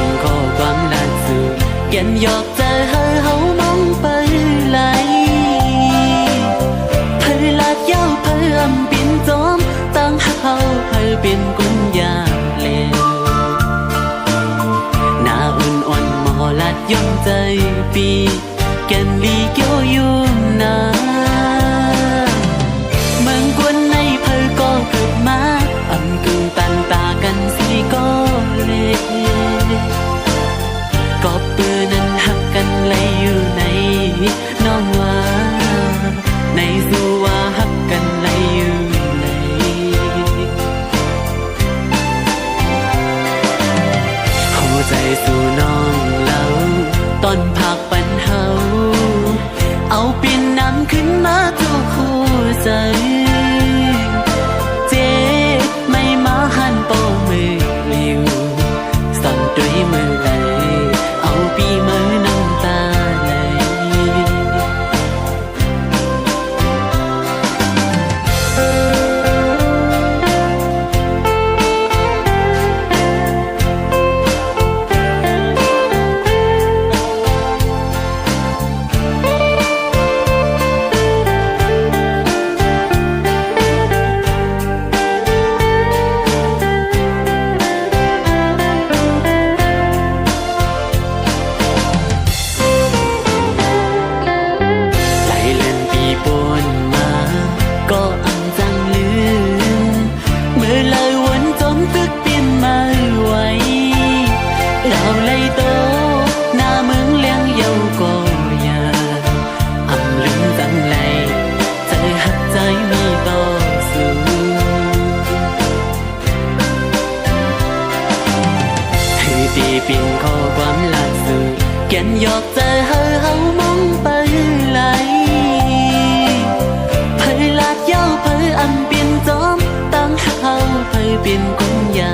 เป็นข้อความล่าสุดเขียนหยอกใจให้เฮามองไปไหลเธอลาดยาวเธออำเป็นจอมตั้งหักเฮาเธอเป็นกุญยาเลวหน้าอุ่นอ่อนมอลัดย่อมใจปีแก่นลีเกี่ยวยุ่มนาเมืองกวนในเธอก็เกิดมาอำกึ่งตันตากันสิก็เล็กก็ปืนนั้นหักกันเลยอยู่ในน้องว่าในสู่ว่าหักกันเลยอยู่ในหัวใจสู่น้องเล่าตอนพักปันเฮาเอาปีนน้ำขึ้นมาทุกคู่ใจเจ็บไม่มาหันโปมือลิวสั่นด้วยมือไหลเอาปีมือน้ำตาไหลตีปิ่นข้อความล่าสุดเขียนหยอกใจให้เฮามองไปไหลเผยลาดยาวเผยอำเป็นจอมตั้งหักเฮาเผยเป็นกุญยา